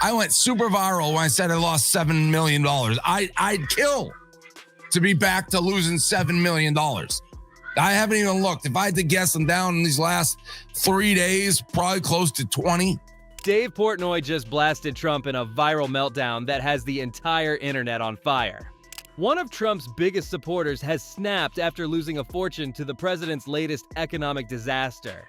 I went super viral when I said I lost $7 million. I'd kill to be back to losing $7 million. I haven't even looked. If I had to guess, I'm down in these last 3 days, probably close to 20. Dave Portnoy just blasted Trump in a viral meltdown that has the entire internet on fire. One of Trump's biggest supporters has snapped after losing a fortune to the president's latest economic disaster.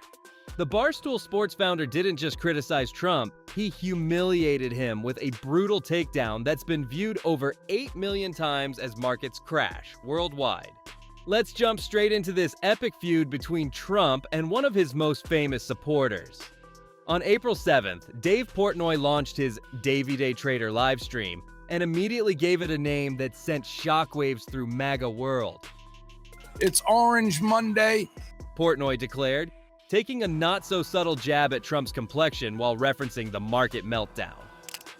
The Barstool Sports founder didn't just criticize Trump, he humiliated him with a brutal takedown that's been viewed over 8 million times as markets crash worldwide. Let's jump straight into this epic feud between Trump and one of his most famous supporters. On April 7th, Dave Portnoy launched his Davey Day Trader livestream and immediately gave it a name that sent shockwaves through MAGA world. It's Orange Monday, Portnoy declared, taking a not-so-subtle jab at Trump's complexion while referencing the market meltdown.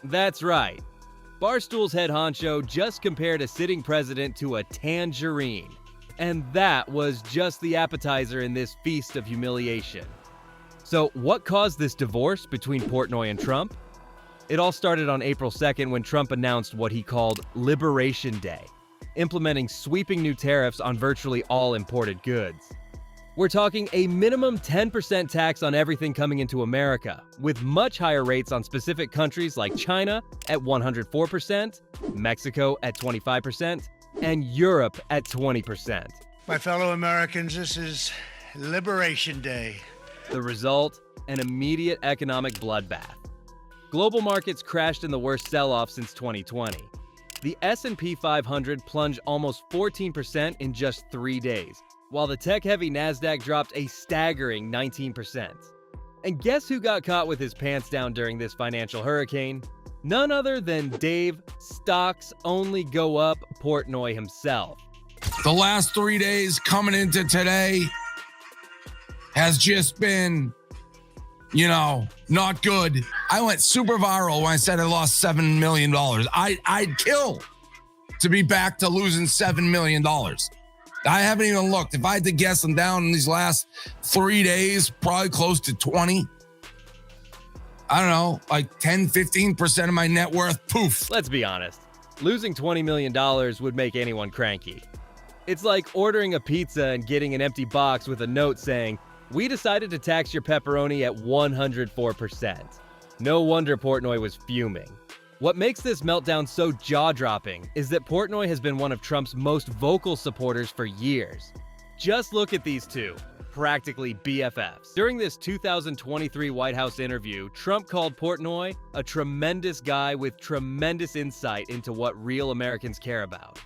That's right. Barstool's head honcho just compared a sitting president to a tangerine. And that was just the appetizer in this feast of humiliation. So what caused this divorce between Portnoy and Trump? It all started on April 2nd when Trump announced what he called Liberation Day, implementing sweeping new tariffs on virtually all imported goods. We're talking a minimum 10% tax on everything coming into America, with much higher rates on specific countries like China at 104%, Mexico at 25%, and Europe at 20%. My fellow Americans, this is Liberation Day. The result, an immediate economic bloodbath. Global markets crashed in the worst sell-off since 2020. The S&P 500 plunged almost 14% in just 3 days, while the tech-heavy NASDAQ dropped a staggering 19%. And guess who got caught with his pants down during this financial hurricane? None other than Dave "Stocks Only Go Up" Portnoy himself. the last 3 days coming into today has just been, not good. I went super viral when I said I lost $7 million. I'd kill to be back to losing $7 million. I haven't even looked. If I had to guess, I'm down in these last 3 days, probably close to 20. I don't know, like 10, 15% of my net worth, poof. Let's be honest. Losing $20 million would make anyone cranky. It's like ordering a pizza and getting an empty box with a note saying, "We decided to tax your pepperoni at 104%. No wonder Portnoy was fuming. What makes this meltdown so jaw-dropping is that Portnoy has been one of Trump's most vocal supporters for years. Just look at these two, practically BFFs. During this 2023 White House interview, Trump called Portnoy a tremendous guy with tremendous insight into what real Americans care about.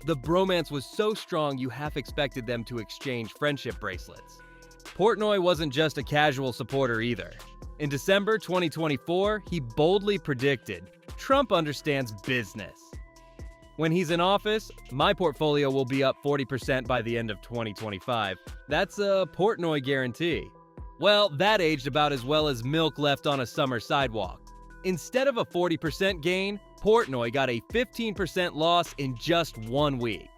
The bromance was so strong you half expected them to exchange friendship bracelets. Portnoy wasn't just a casual supporter either. In December 2024, he boldly predicted, "Trump understands business. When he's in office, my portfolio will be up 40% by the end of 2025. That's a Portnoy guarantee." Well, that aged about as well as milk left on a summer sidewalk. Instead of a 40% gain, Portnoy got a 15% loss in just 1 week.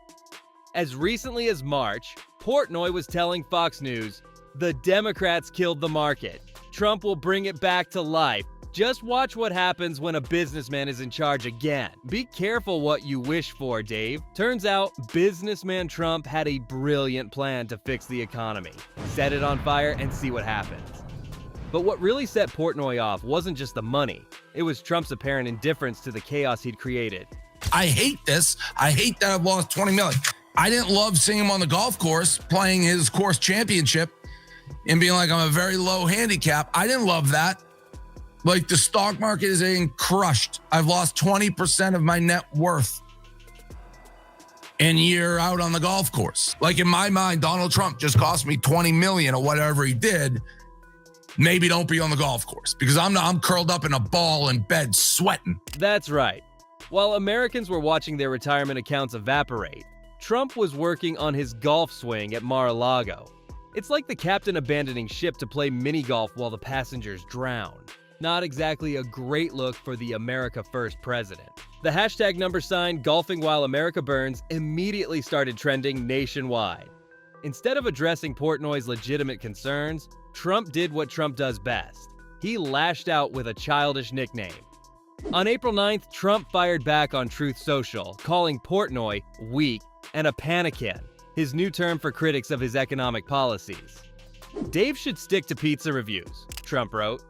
As recently as March, Portnoy was telling Fox News, "The Democrats killed the market. Trump will bring it back to life. Just watch what happens when a businessman is in charge again. Be careful what you wish for, Dave." Turns out, businessman Trump had a brilliant plan to fix the economy. Set it on fire and see what happens. But what really set Portnoy off wasn't just the money. It was Trump's apparent indifference to the chaos he'd created. I hate this. I hate that I've lost 20 million. I didn't love seeing him on the golf course playing his course championship and being like, I'm a very low handicap. I didn't love that. Like, the stock market is getting crushed. I've lost 20% of my net worth. And you're out on the golf course. Like, in my mind, Donald Trump just cost me 20 million or whatever he did. Maybe don't be on the golf course, because I'm curled up in a ball in bed sweating. That's right. While Americans were watching their retirement accounts evaporate, Trump was working on his golf swing at Mar-a-Lago. It's like the captain abandoning ship to play mini-golf while the passengers drown. Not exactly a great look for the America First president. The hashtag # golfing while America burns immediately started trending nationwide. Instead of addressing Portnoy's legitimate concerns, Trump did what Trump does best. He lashed out with a childish nickname. On April 9th, Trump fired back on Truth Social, calling Portnoy weak and a panican, his new term for critics of his economic policies. Dave should stick to pizza reviews, Trump wrote.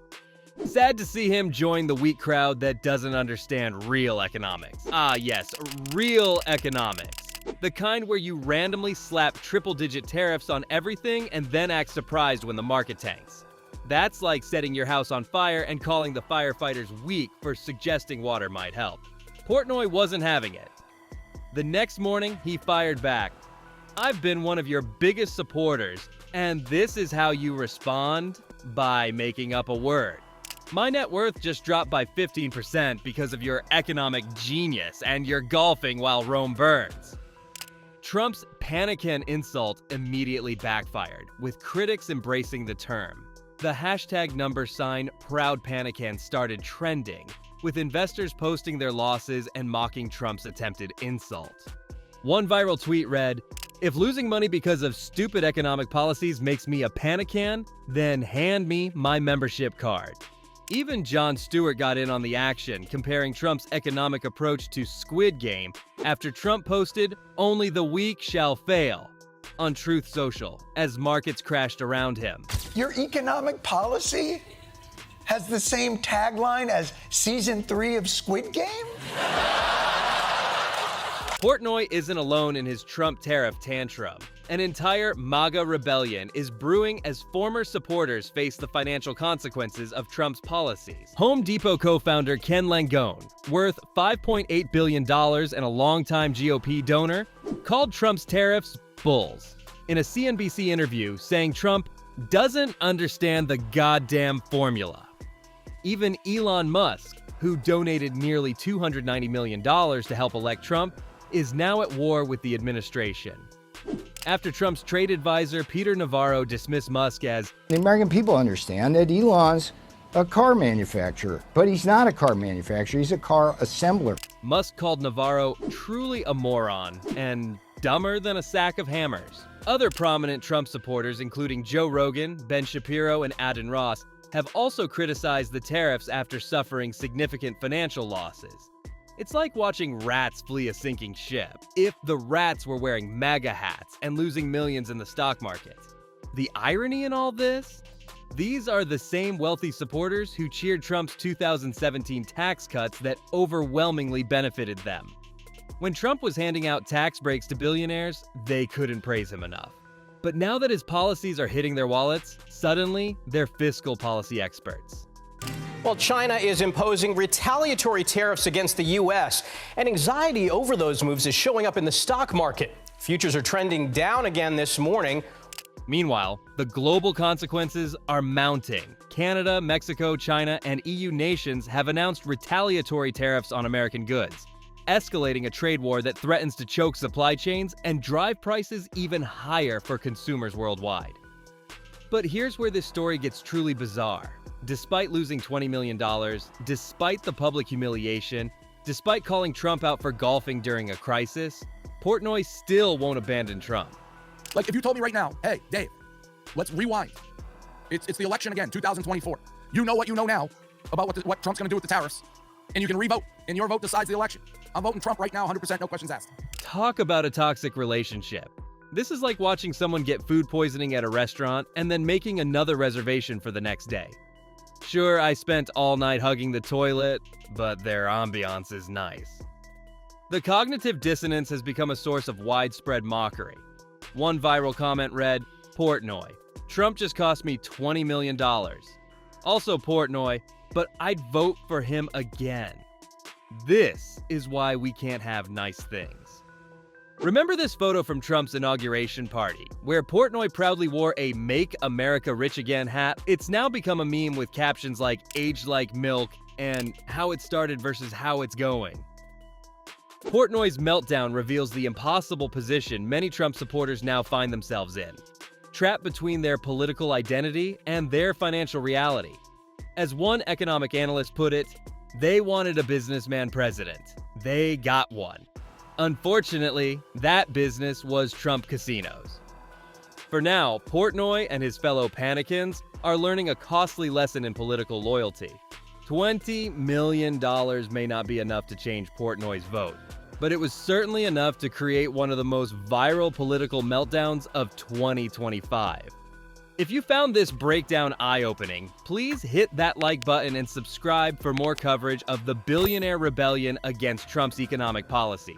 Sad to see him join the weak crowd that doesn't understand real economics. Ah, yes, real economics. The kind where you randomly slap triple-digit tariffs on everything and then act surprised when the market tanks. That's like setting your house on fire and calling the firefighters weak for suggesting water might help. Portnoy wasn't having it. The next morning, he fired back. I've been one of your biggest supporters, and this is how you respond? By making up a word. My net worth just dropped by 15% because of your economic genius and your golfing while Rome burns. Trump's panican insult immediately backfired, with critics embracing the term. The hashtag #ProudPanican started trending, with investors posting their losses and mocking Trump's attempted insult. One viral tweet read, "If losing money because of stupid economic policies makes me a panican, then hand me my membership card." Even Jon Stewart got in on the action, comparing Trump's economic approach to Squid Game after Trump posted, "Only the weak shall fail," on Truth Social as markets crashed around him. Your economic policy has the same tagline as season 3 of Squid Game? Portnoy isn't alone in his Trump tariff tantrum. An entire MAGA rebellion is brewing as former supporters face the financial consequences of Trump's policies. Home Depot co-founder Ken Langone, worth $5.8 billion and a longtime GOP donor, called Trump's tariffs bulls in a CNBC interview, saying Trump doesn't understand the goddamn formula. Even Elon Musk, who donated nearly $290 million to help elect Trump, is now at war with the administration. After Trump's trade advisor Peter Navarro dismissed Musk as, "The American people understand that Elon's a car manufacturer, but he's not a car manufacturer, he's a car assembler." Musk called Navarro truly a moron and dumber than a sack of hammers. Other prominent Trump supporters, including Joe Rogan, Ben Shapiro, and Adin Ross, have also criticized the tariffs after suffering significant financial losses. It's like watching rats flee a sinking ship, if the rats were wearing MAGA hats and losing millions in the stock market. The irony in all this? These are the same wealthy supporters who cheered Trump's 2017 tax cuts that overwhelmingly benefited them. When Trump was handing out tax breaks to billionaires, they couldn't praise him enough. But now that his policies are hitting their wallets, suddenly they're fiscal policy experts. Well, China is imposing retaliatory tariffs against the U.S., and anxiety over those moves is showing up in the stock market. Futures are trending down again this morning. Meanwhile, the global consequences are mounting. Canada, Mexico, China, and EU nations have announced retaliatory tariffs on American goods, escalating a trade war that threatens to choke supply chains and drive prices even higher for consumers worldwide. But here's where this story gets truly bizarre. Despite losing $20 million, despite the public humiliation, despite calling Trump out for golfing during a crisis, Portnoy still won't abandon Trump. Like, if you told me right now, hey, Dave, let's rewind. It's the election again, 2024. You know what you know now about what Trump's going to do with the tariffs, and you can re-vote, and your vote decides the election. I'm voting Trump right now, 100%, no questions asked. Talk about a toxic relationship. This is like watching someone get food poisoning at a restaurant and then making another reservation for the next day. Sure, I spent all night hugging the toilet, but their ambiance is nice. The cognitive dissonance has become a source of widespread mockery. One viral comment read, "Portnoy, Trump just cost me $20 million. Also Portnoy, but I'd vote for him again." This is why we can't have nice things. Remember this photo from Trump's inauguration party, where Portnoy proudly wore a "Make America Rich Again" hat? It's now become a meme with captions like "aged like milk" and "how it started versus how it's going." Portnoy's meltdown reveals the impossible position many Trump supporters now find themselves in, trapped between their political identity and their financial reality. As one economic analyst put it, they wanted a businessman president. They got one. Unfortunately, that business was Trump casinos. For now, Portnoy and his fellow panicans are learning a costly lesson in political loyalty. $20 million may not be enough to change Portnoy's vote, but it was certainly enough to create one of the most viral political meltdowns of 2025. If you found this breakdown eye-opening, please hit that like button and subscribe for more coverage of the billionaire rebellion against Trump's economic policies.